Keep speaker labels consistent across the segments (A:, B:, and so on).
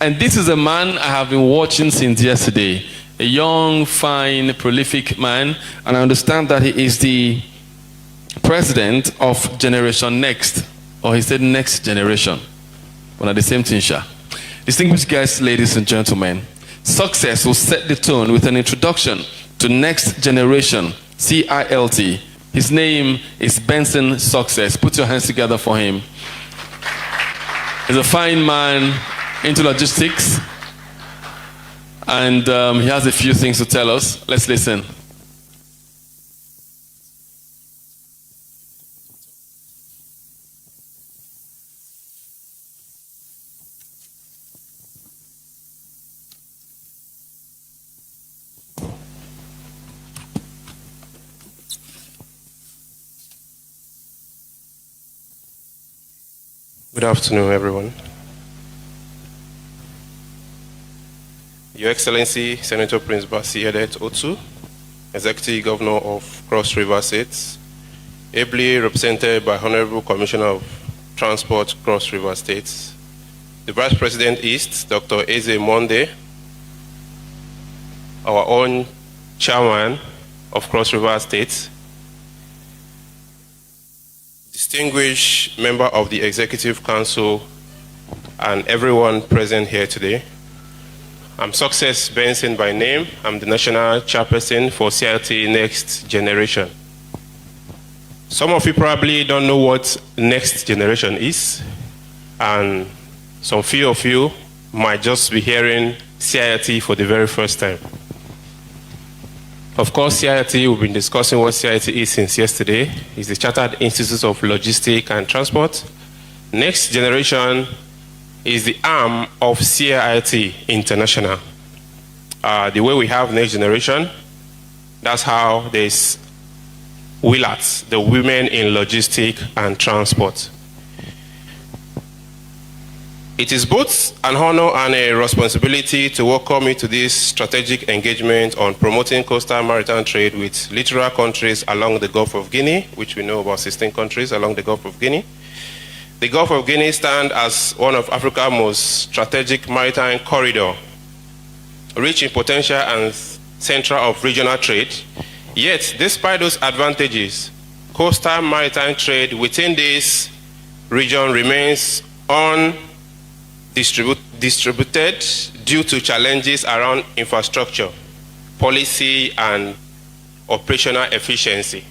A: And this is a man I have been watching since yesterday. A young, fine, prolific man. And I understand that he is the president of Generation Next. Or he said Next Generation. Well, at the same thing, sha. Distinguished guests, ladies and gentlemen, Success will set the tone with an introduction to Next Generation, CILT. His name is Benson Success. Put your hands together for him. He's a fine man into logistics, and he has a few things to tell us. Let's listen.
B: Good afternoon, everyone. Your Excellency, Senator Prince Basi Edet Otu, Executive Governor of Cross River State, ably represented by Honorable Commissioner of Transport, Cross River State, the Vice President East, Dr. Eze Monde, our own Chairman of Cross River State, distinguished member of the Executive Council, and everyone present here today. I'm Success Benson by name. I'm the National Chairperson for CILT Next Generation. Some of you probably don't know what Next Generation is, and some few of you might just be hearing CILT for the very first time. Of course, CILT, we've been discussing what CILT is since yesterday. It's the Chartered Institute of Logistics and Transport. Next Generation is the arm of CILT International. The way we have Next Generation, that's how there's WILAT, the Women in Logistics and Transport. It is both an honor and a responsibility to welcome you to this strategic engagement on promoting coastal maritime trade with littoral countries along the Gulf of Guinea, which we know about 16 countries along the Gulf of Guinea. The Gulf of Guinea stands as one of Africa's most strategic maritime corridor, rich in potential and center of regional trade. Yet, despite those advantages, coastal maritime trade within this region remains distributed due to challenges around infrastructure, policy, and operational efficiency.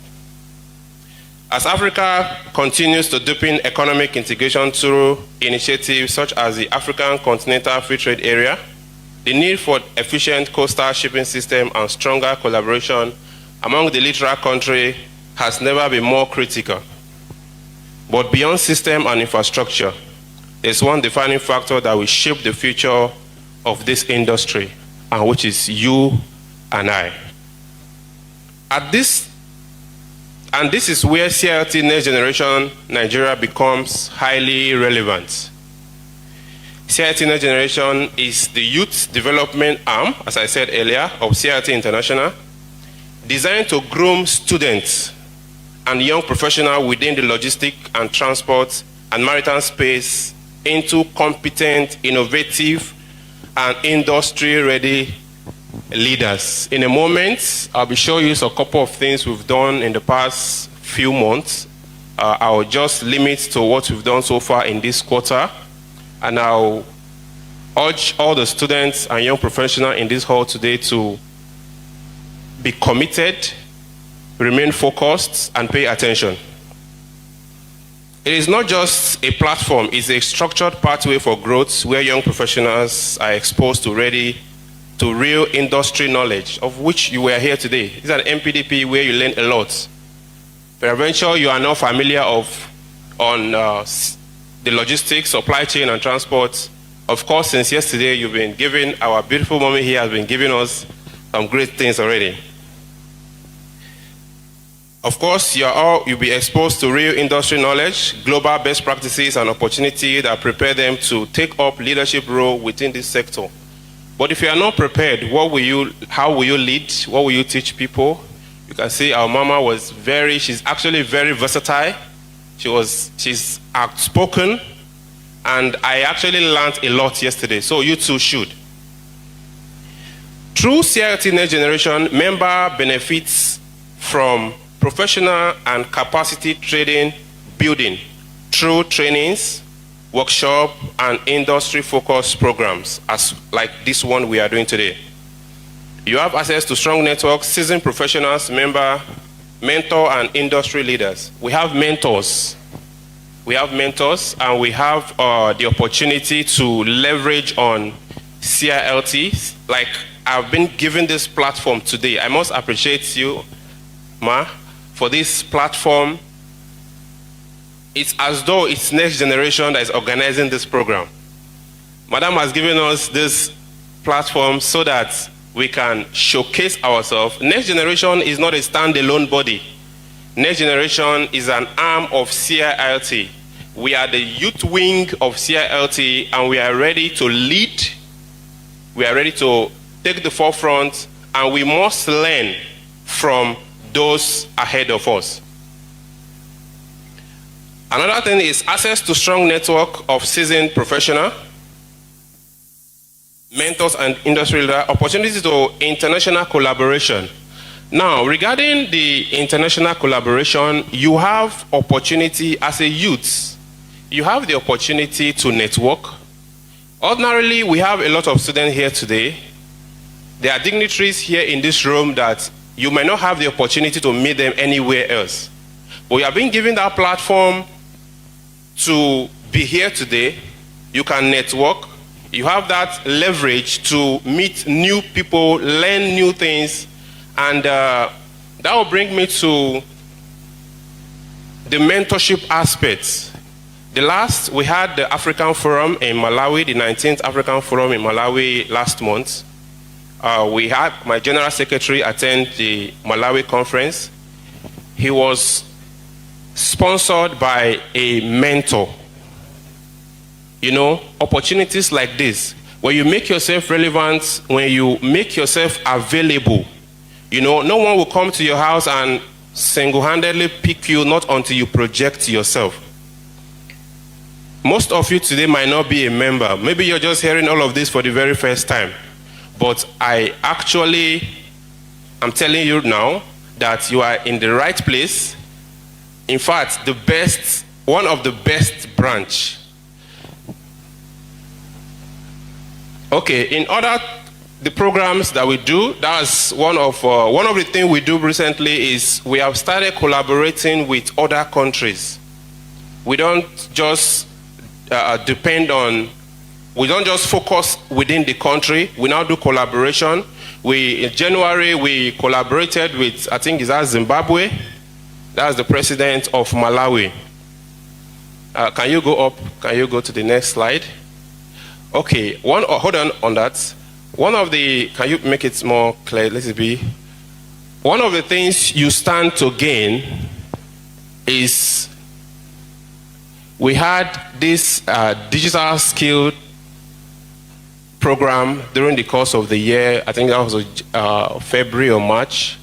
B: As Africa continues to deepen economic integration through initiatives such as the African Continental Free Trade Area, the need for efficient coastal shipping system and stronger collaboration among the littoral countries has never been more critical. But beyond system and infrastructure, there's one defining factor that will shape the future of this industry, and which is you and I. This is where CILT Next Generation Nigeria becomes highly relevant. CILT Next Generation is the youth development arm, as I said earlier, of CILT International, designed to groom students and young professionals within the logistics and transport and maritime space into competent, innovative, and industry-ready leaders. In a moment, I'll be showing you a couple of things we've done in the past few months. I'll just limit to what we've done so far in this quarter, and I'll urge all the students and young professionals in this hall today to be committed, remain focused, and pay attention. It is not just a platform, it's a structured pathway for growth where young professionals are exposed to real industry knowledge, of which you were here today. It's an MPDP where you learn a lot. Peradventure, you are now familiar on the logistics, supply chain, and transport. Of course, since yesterday, you've been giving, our beautiful mommy here has been giving us some great things already. Of course, you'll be exposed to real industry knowledge, global best practices, and opportunities that prepare them to take up leadership role within this sector. But if you are not prepared, how will you lead? What will you teach people? You can see our mama she's actually very versatile. She's outspoken, and I actually learned a lot yesterday, so you too should. Through CILT Next Generation, member benefits from professional and capacity training building through trainings, workshop, and industry-focused programs, as like this one we are doing today. You have access to strong networks, seasoned professionals, mentor, and industry leaders. We have mentors. We have mentors, and we have the opportunity to leverage on CILT. Like, I've been given this platform today. I must appreciate you, Ma, for this platform. It's as though it's Next Generation that is organizing this program. Madam has given us this platform so that we can showcase ourselves. Next Generation is not a standalone body. Next Generation is an arm of CILT. We are the youth wing of CILT, and we are ready to lead. We are ready to take the forefront, and we must learn from those ahead of us. Another thing is access to strong network of seasoned professionals, mentors, and industry leaders, opportunities to international collaboration. Now, regarding the international collaboration, you have opportunity as a youth. You have the opportunity to network. Ordinarily, we have a lot of students here today. There are dignitaries here in this room that you may not have the opportunity to meet them anywhere else. But we have been given that platform to be here today. You can network. You have that leverage to meet new people, learn new things, and that will bring me to the mentorship aspects. We had the African Forum in Malawi, the 19th African Forum in Malawi last month. We had my General Secretary attend the Malawi conference. He was sponsored by a mentor. You know, opportunities like this, when you make yourself relevant, when you make yourself available, you know, no one will come to your house and single-handedly pick you, not until you project yourself. Most of you today might not be a member. Maybe you're just hearing all of this for the very first time. But I'm telling you now that you are in the right place. In fact, one of the best branch. Okay, the programs that we do, that's one of the things we do recently is we have started collaborating with other countries. We don't just we don't just focus within the country. We now do collaboration. In January, we collaborated with, I think, is that Zimbabwe? That's the president of Malawi. Can you go up? Can you go to the next slide? Okay, hold on that. Can you make it more clear? Let it be. One of the things you stand to gain is we had this digital skill program during the course of the year. I think that was February or March,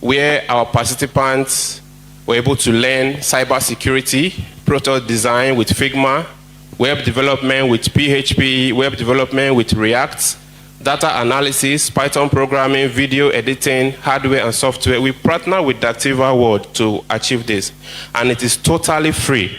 B: where our participants were able to learn cybersecurity, product design with Figma, web development with PHP, web development with React, data analysis, Python programming, video editing, hardware and software. We partner with Dactiva World to achieve this, and it is totally free.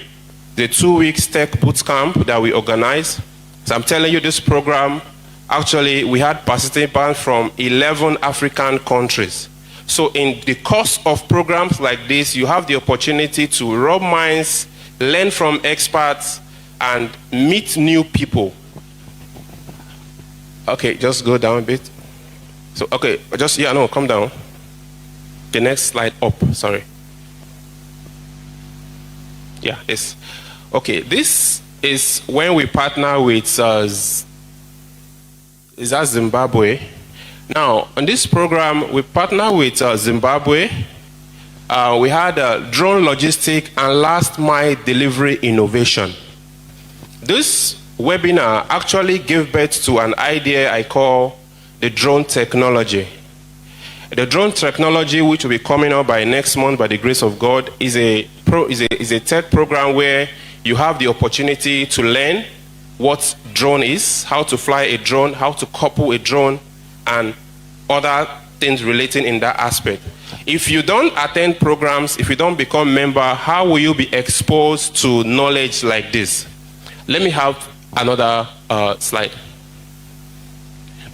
B: The 2-week tech bootcamp that we organize. So I'm telling you, this program, actually, we had participants from 11 African countries. So in the course of programs like this, you have the opportunity to rub minds, learn from experts, and meet new people. Okay, just go down a bit. So, okay, come down. The next slide up, sorry. Yeah, this. Okay, this is when we partner with Zimbabwe. Now, on this program, we partner with Zimbabwe. We had drone logistic and last mile delivery innovation. This webinar actually gave birth to an idea I call the drone technology. The drone technology, which will be coming up by next month by the grace of God, is a tech program where you have the opportunity to learn what drone is, how to fly a drone, how to couple a drone, and other things relating in that aspect. If you don't attend programs, if you don't become member, how will you be exposed to knowledge like this? Let me have another slide.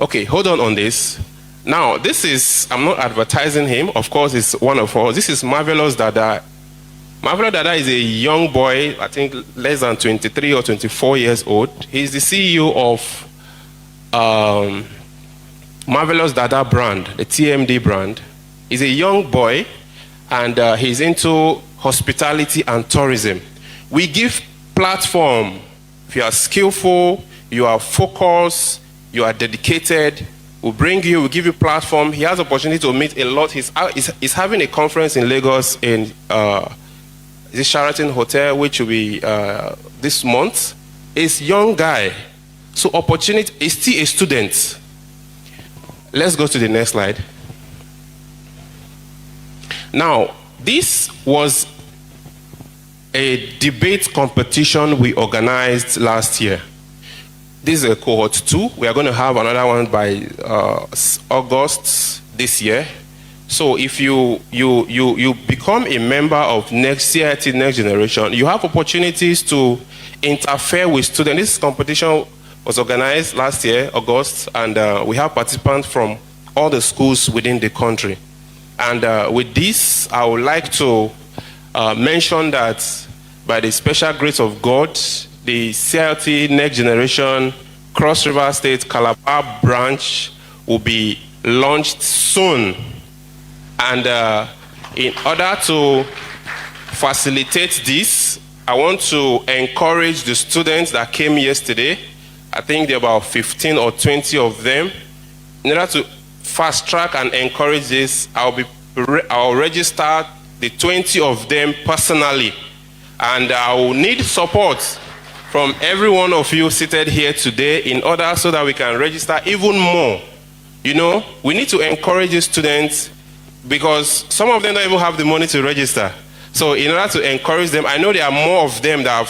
B: Okay, hold on this. Now, this is, I'm not advertising him. Of course, it's one of us. This is Marvelous Dada. Marvelous Dada is a young boy, I think less than 23 or 24 years old. He's the CEO of Marvelous Dada brand, the TMD brand. He's a young boy, and he's into hospitality and tourism. We give platform. If you are skillful, you are focused, you are dedicated, we'll bring you, we'll give you platform. He has opportunity to meet a lot. He's having a conference in Lagos in the Sheraton Hotel, which will be this month. He's a young guy. So opportunity, he's still a student. Let's go to the next slide. Now, this was a debate competition we organized last year. This is a cohort 2. We are going to have another one by August this year. So if you become a member of CIT Next Generation, you have opportunities to interfere with students. This competition was organized last year, August, and we have participants from all the schools within the country. And with this, I would like to mention that by the special grace of God, the CIT Next Generation Cross River State Calabar branch will be launched soon. And in order to facilitate this, I want to encourage the students that came yesterday. I think there are about 15 or 20 of them. In order to fast track and encourage this, I'll register the 20 of them personally. And I will need support from every one of you seated here today in order so that we can register even more. You know, we need to encourage the students because some of them don't even have the money to register. So in order to encourage them, I know there are more of them that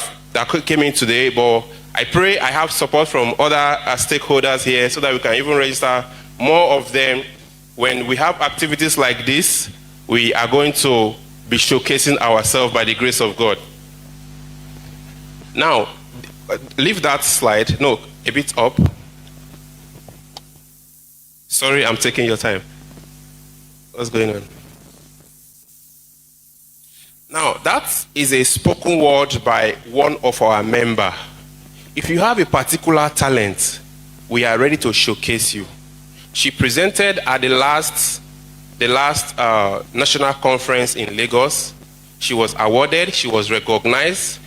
B: came in today, but I pray I have support from other stakeholders here so that we can even register more of them. When we have activities like this, we are going to be showcasing ourselves by the grace of God. Now, leave that slide. No, a bit up. Sorry, I'm taking your time. What's going on? Now, that is a spoken word by one of our members. If you have a particular talent, we are ready to showcase you. She presented at the last national conference in Lagos. She was awarded, she was recognized,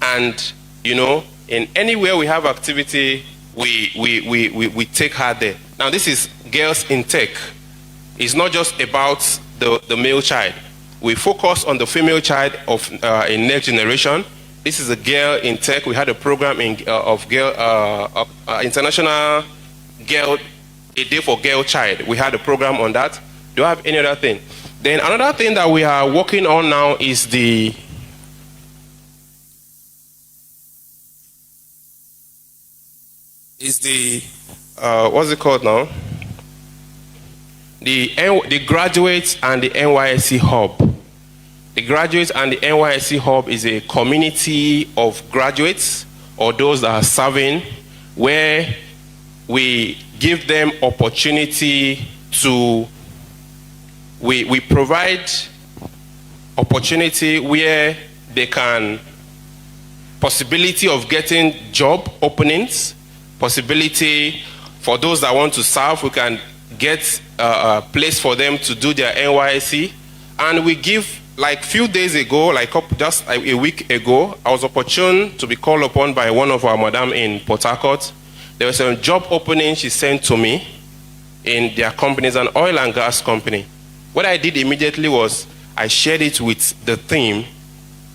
B: and you know, in anywhere we have activity, we take her there. Now, this is Girls in Tech. It's not just about the male child. We focus on the female child in Next Generation. This is a Girl in Tech. We had a program of International Girl, A Day for Girl Child. We had a program on that. Do I have any other thing? Then another thing that we are working on now is the what's it called now? The Graduates and the NYSC Hub. The Graduates and the NYSC Hub is a community of graduates or those that are serving, where we give them opportunity to, we provide opportunity where they can, possibility of getting job openings, possibility for those that want to serve, we can get a place for them to do their NYSC. And we give, like few days ago, just a week ago, I was opportune to be called upon by one of our madam in Port Harcourt. There was a job opening she sent to me in their company, an oil and gas company. What I did immediately was I shared it with the team.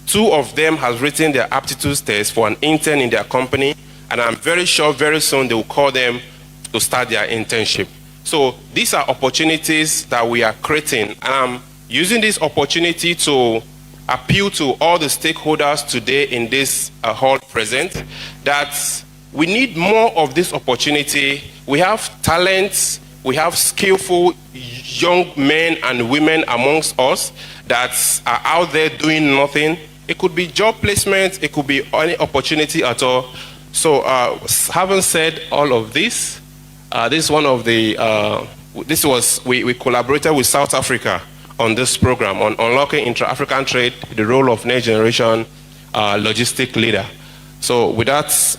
B: 2 of them have written their aptitude test for an intern in their company, and I'm very sure very soon they will call them to start their internship. So these are opportunities that we are creating, and I'm using this opportunity to appeal to all the stakeholders today in this hall present that We need more of this opportunity. We have talents, we have skillful young men and women amongst us that are out there doing nothing. It could be job placement, it could be any opportunity at all. So having said all of this, this is one of the, we collaborated with South Africa on this program on unlocking intra-African trade, the role of next generation logistic leader. So with that,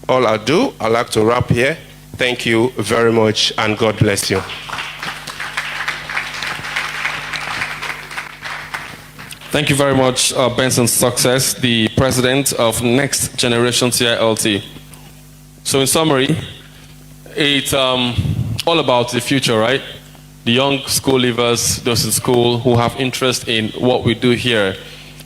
B: all I do, I'd like to wrap here. Thank you very much, and God bless you.
A: Thank you very much, Benson Success, the president of Next Generation CILT. So in summary, it's all about the future, right? The young school leavers, those in school who have interest in what we do here